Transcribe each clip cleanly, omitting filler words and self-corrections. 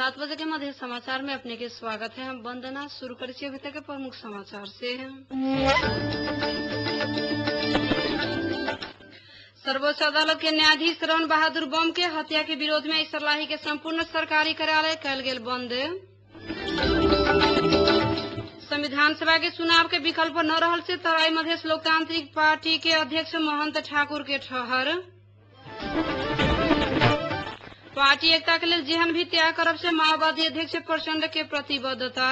7 बजे के मध्य समाचार में अपने के स्वागत है। हम वंदना शुरू करें अभी तक के प्रमुख समाचार से। सर्वोच्च अदालत के न्यायाधीश श्रवण बहादुर बम के हत्या के विरोध में इसरलाही के संपूर्ण सरकारी कार्यालय कल गेल बंद। संविधान सभा के चुनाव के विकल्प न रहल से तराई मधेश लोकतांत्रिक पार्टी के अध्यक्ष महंत ठाकुर के ठहर। पार्टी एकता के लिए जेहन भी त्याग करब से माओवादी अध्यक्ष प्रचंड के प्रतिबद्धता।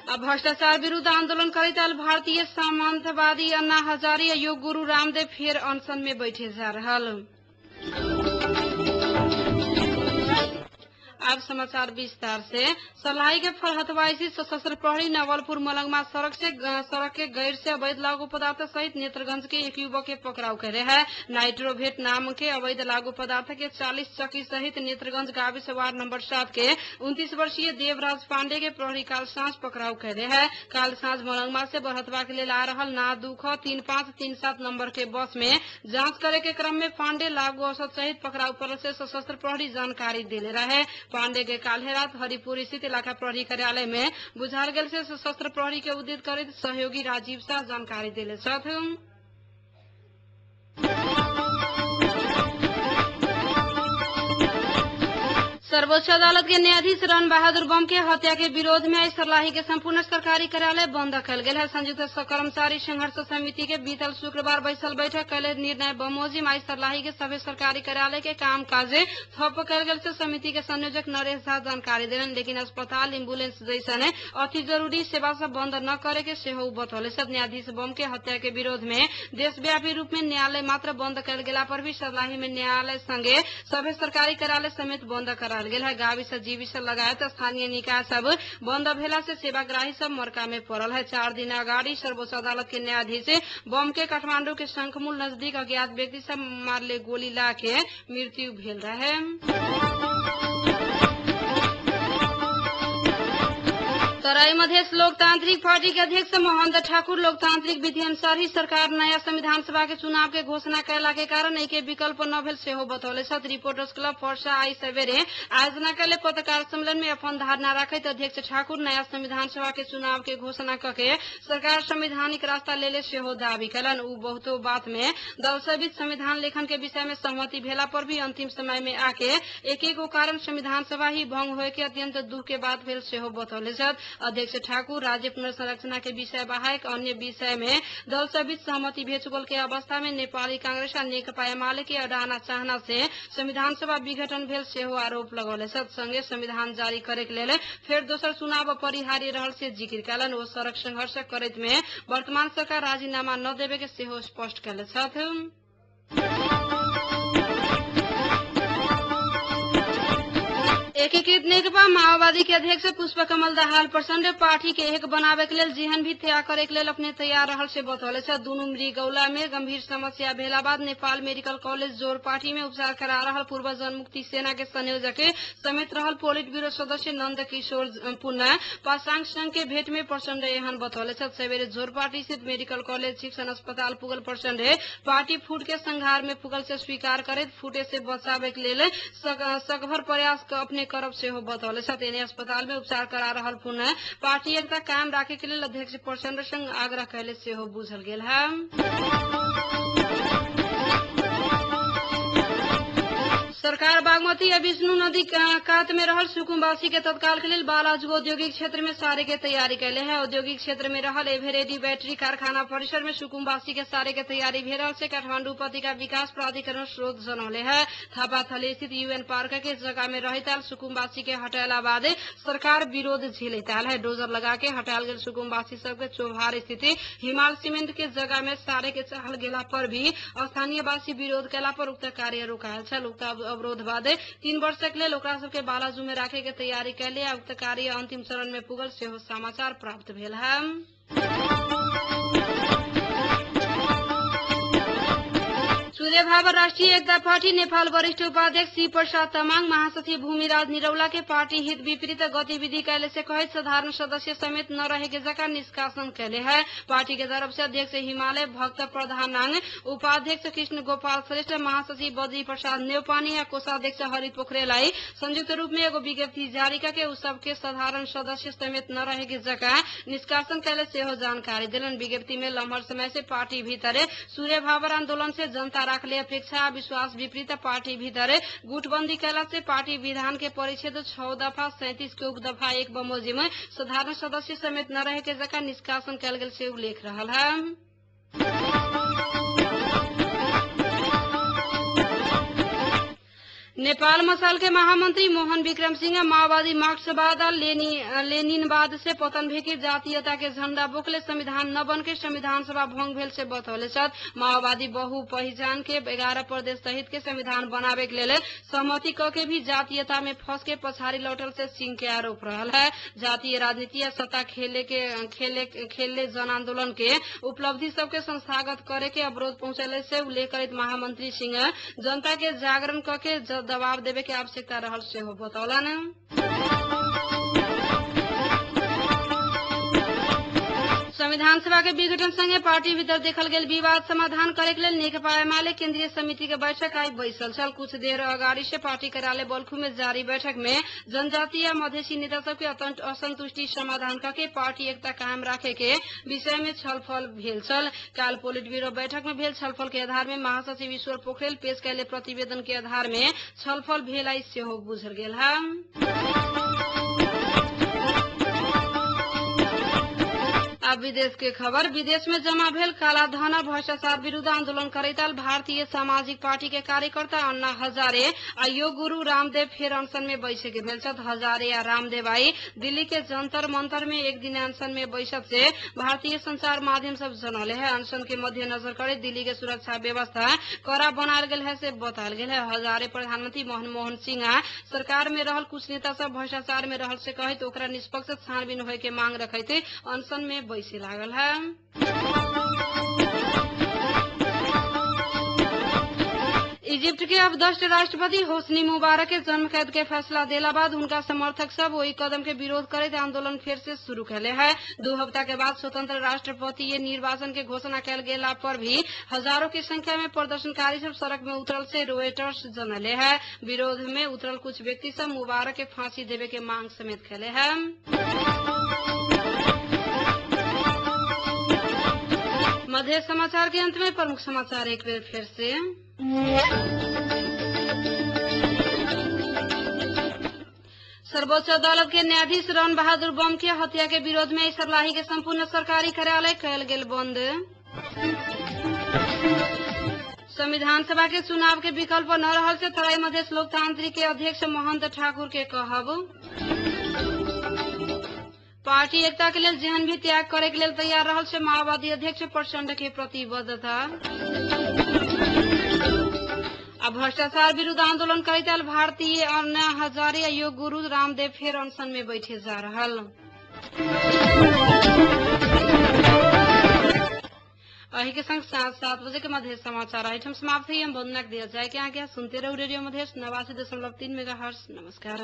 अब भ्रष्टाचार विरुद्ध आंदोलन करैत आयल भारतीय सामंतवादी अन्ना हजारी योग गुरु रामदेव फिर अनशन में बैठे जा रहल। अब समाचार विस्तार से। सरलाही के फरहतवाई सशस्त्र प्रहरी नवलपुर मलंगमा सड़क के गैर से अवैध लागू पदार्थ सहित नेत्रगंज के एक युवक के पकड़ाव करे है। नाइट्रोवेट नाम के अवैध लागू पदार्थ के 40 चक्की सहित नेत्रगंज गाविस वार्ड नंबर 7 के 29 वर्षीय देवराज पांडे के प्रहरी काल सांझ पकड़ाव करे है। काल सांझ मलंगमा से बरहतवा के लिए आ रहल ना दुख 3537 नंबर के बस में जांच करे के क्रम में पांडे लागू औषध सहित पकड़ाव पड़ल से सशस्त्र प्रहरी जानकारी दिले रहे। पांडे के काल्हे रात हरिपुर स्थित इलाका प्रहरी कार्यालय में बुझाल गेल से सशस्त्र प्रहरी के उद्देश्य करैत सहयोगी राजीव शाह जानकारी दिले छथि। सर्वोच्च अदालत के न्यायाधीश श्रवण बहादुर बम के हत्या के विरोध में आज सरलाही के संपूर्ण सरकारी कार्यालय बंद कल गेल है। संयुक्त कर्मचारी संघर्ष समिति के बीतल शुक्रवार बैसल बैठक कल निर्णय बमोजी में आज सरलाही के सभी सरकारी कार्यालय के काम काज ठप कल गेल से समिति के संयोजक नरेश झा जानकारी दिलन। लेकिन अस्पताल एम्बुलेंस जैसन अति जरूरी सेवा सब बंद न करे के सेहो बतौले। न्यायाधीश बम के हत्या के विरोध में देशव्यापी रूप में न्यायालय मात्र बंद कल गेला पर भी सरलाही में न्यायालय संगे सभी सरकारी कार्यालय समेत बंद करा गेल है। गाविस जीविस लगायत स्थानीय निकाय सब बंद भेला से सेवाग्राही सब मरका में पड़ल है। 4 दिन अगाड़ी सर्वोच्च अदालत के न्यायाधीश बम के काठमांडू के शंखमूल नजदीक अज्ञात व्यक्ति सब मारले गोली ला के मृत्यु भेल रहे। तराई मधेश लोकतांत्रिक पार्टी के अध्यक्ष महंत ठाकुर लोकतांत्रिक विधि अनुसार ही सरकार नया संविधान सभा के चुनाव के घोषणा कैला के कारण एके विकल्प न भेल सेहो बतौले छथि। रिपोर्टर्स क्लब फरसा आई सवेरे आयोजना कैले पत्रकार सम्मेलन में अपन धारणा रखैत अध्यक्ष ठाकुर नया संविधान सभा के चुनाव के घोषणा करके सरकार संवैधानिक रास्ता लेले सेहो दावी कैलन। उ बहुतो बात में दल से बीच संविधान लेखन के विषय में सहमति भेला पर भी अंतिम समय में आके एक कारण संविधान सभा ही भंग होए के अत्यंत दुख के बात भेल सेहो बतौले छथि। अध्यक्ष ठाकुर राज्य पुनर्संरचना के विषय बाहेक अन्य विषय में दल से बीच सहमति भे चुकल के अवस्था में नेपाली कांग्रेस और नेकपा एमाले के अडाना चाहना से संविधान सभा विघटन भेल सेहो आरोप लगौले। संगे संविधान जारी करे के लेल फेर दोसर चुनाव अपरिहार्य रहल से जिक्र कयलन। ओ सड़क संघर्ष करैत में वर्तमान सरकार राजीनामा न देवे के सेहो स्पष्ट कयले छथि। एकीकृत नेकपा माओवादी के अध्यक्ष पुष्पकमल दाहाल प्रचंड पार्टी के एक बनावे के लेल जेहन भी त्याग करे के लेल अपने तैयार रहल से बतौले छ। दुनू मृगौला में गंभीर समस्या भेला बाद नेपाल मेडिकल कॉलेज जोर पार्टी में उपचार करा रहल पूर्व जनमुक्ति सेना के संयोजक समेत रहल पोलिट ब्यूरो सदस्य नंद किशोर पुनः पासांग संघ के भेंट में प्रचंड एहन बतौले छ। सवेरे जोर पार्टी स्थित मेडिकल कॉलेज शिक्षण अस्पताल पुगल प्रचंड पार्टी फूट के संघार में पुगल से स्वीकार करे फूटे से बचावे के लेल सकभर प्रयास अपने करब सेहो बतौले छथि। एने अस्पताल में उपचार करा रहल पुनः पार्टी एकता कायम राखे के लेल अध्यक्ष प्रचंड संग आग्रह कैले सेहो बुझल गेल है। सरकार बागमती या विष्णु नदी कात में रहल सुकुम्बासी के तत्काल के लिए बालाजू औद्योगिक क्षेत्र में सारे के तैयारी कैले है। औद्योगिक क्षेत्र में रहल एवरेडी बैटरी कारखाना परिसर में सुकुम्बासी के सारे के तैयारी भे रहल से काठमांडू उपत्यका विकास प्राधिकरण स्रोत जनौले है। थापाथली स्थित यूएन पार्क के जगह में रहताल सुकुम्बासी के हटाला बाद सरकार विरोध झेलताल है। डोजर लगा के हटाल गेल सुकुम्बासी सबके चौभार स्थित हिमाल सीमेंट के जगह में सारे के चाहल गेला पर भी स्थानीयवासी विरोध कैला पर उक्त कार्य रोकायल छल। उक्त अवरोध बाद 3 वर्ष के लिए ओकरा सबके बालाजू में राखे के तैयारी कैले उक्त कार्य अंतिम चरण में पुगल सेहो समाचार प्राप्त भेल है। सूर्य भावर राष्ट्रिय एकता पार्टी नेपाल वरिष्ठ उपाध्यक्ष श्री प्रसाद तामाङ महासचिव भूमिराज निरौला के पार्टी हित विपरीत गतिविधि कैले से कहित साधारण सदस्य समेत न रहेके जगह निष्कासन कैले है। पार्टी के तरफ से अध्यक्ष हिमालय भक्त प्रधानांग, उपाध्यक्ष कृष्ण गोपाल श्रेष्ठ, महासचिव बद्री प्रसाद न्यौपानी या कोषाध्यक्ष हरित पोखरेललाई संयुक्त रूप में एगो विज्ञप्ति जारी करके उ सबके साधारण सदस्य समेत न रहेके जगह निष्कासन कैले से हो जानकारी दिलन। विज्ञप्ति में लम्हर समय से पार्टी भीतर सूर्य भावर आंदोलन से जनता राखले अपेक्षा विश्वास विपरीत पार्टी भीतर गुटबंदी कैला से पार्टी विधान के परिच्छेद 6 दफा 37 के उपदफा 1 बमोजिम साधारण सदस्य समेत न रहे के जगह निष्कासन कैल गेल से उल्लेख रहल है। नेपाल मसाल के महामंत्री मोहन विक्रम सिंह माओवादी मार्क्सवाद लेनिनवाद से पतन भेके जातीयता के झंडा बोकले संविधान न बन के संविधान सभा भंग भेल से बतौले माओवादी बहु पहचान के 11 प्रदेश सहित के संविधान बनावे के लिए सहमति क के भी जातीयता में फंस के पछाड़ी लौटल से सिंह के आरोप रहल है। जातीय राजनीति या सत्ता खेले जन आंदोलन के उपलब्धि सबके संस्थागत करे के अवरोध पहुंचले से उल्लेख करित महामंत्री सिंह जनता के जागरण करके दबाव देवे के आवश्यकता रहल से हो बतौलन। संविधान सभा के विघटन संगे पार्टी भीतर देखल गेल विवाद समाधान करे के लिए नेकपा एमाले केंद्रीय समिति के बैठक आई बैसल छल। कुछ देर अगाड़ी से पार्टी कार्यालय बल्खू में जारी बैठक में जनजातीय मधेसी नेता सबके असंतुष्टि समाधान करके पार्टी एकता कायम राखे के विषय में छलफल भेल छल। काल पोलिट ब्यूरो बैठक में भेल छलफल के आधार में महासचिव ईश्वर पोखरेल पेश कैले प्रतिवेदन के आधार में छलफल भेल से हो बुझल गेल है। अब विदेश के खबर। विदेश में जमा भेल काला धन भ्रष्टाचार विरुद्ध आंदोलन करैताल भारतीय सामाजिक पार्टी के कार्यकर्ता अन्ना हजारे आ योग गुरु रामदेव फेर अनशन में बैठक भेल छथ। हजारे आ रामदेव आई दिल्ली के जंतर मंतर में एक दिन अनशन में बैठक से भारतीय संचार माध्यम सब जनौले है। अनशन के मद्देनजर करे दिल्ली के सुरक्षा व्यवस्था कड़ा बनाल गेल है से बताल गेल है। हजारे प्रधानमंत्री मनमोहन सिंह सरकार में रहल कुछ नेता सब भ्रष्टाचार में रहल से कहित ओकरा निष्पक्ष छानबीन होय के मांग रखते अनशन में बैसे लागल है। इजिप्ट के अवदष्ट राष्ट्रपति होस्नी मुबारक के जन्म कैद के फैसला देला बाद उनका समर्थक सब वही कदम के विरोध करे आंदोलन फिर से शुरू कैले है। 2 हफ्ता के बाद स्वतंत्र राष्ट्रपति ये निर्वाचन के घोषणा कैल गेला पर भी हजारों की संख्या में प्रदर्शनकारी सब सड़क में उतरल से रोयटर्स जनले है। विरोध में उतरल कुछ व्यक्ति सब मुबारक के फांसी देवे के मांग समेत कैले है। मध्य समाचार के अंत में प्रमुख समाचार एक बार फिर से। सर्वोच्च अदालत के न्यायाधीश रण बहादुर बम के हत्या के विरोध में सरलाही के संपूर्ण सरकारी कार्यालय कैल गेल बंद। संविधान सभा के चुनाव के विकल्प न रहल से तराई मधेश लोकतांत्रिक के अध्यक्ष महंत ठाकुर के कहब। पार्टी एकता के लिए जेहन भी त्याग करे के लिए तैयार रहल से माओवादी अध्यक्ष प्रचंड के प्रतिबद्धता। अब भ्रष्टाचार विरुद्ध आंदोलन करैताल भारतीय अन्ना हजारे योग गुरु रामदेव फेर अनशन में बैठे जा रहल। अही के संग 7 बजे के मध्य समाचार आइटम समाप्त हुई। हम वंदना दिया जाए कि आगे सुनते रहो रेडियो मधेश 89.3 मेगाहर्ट्ज। नमस्कार।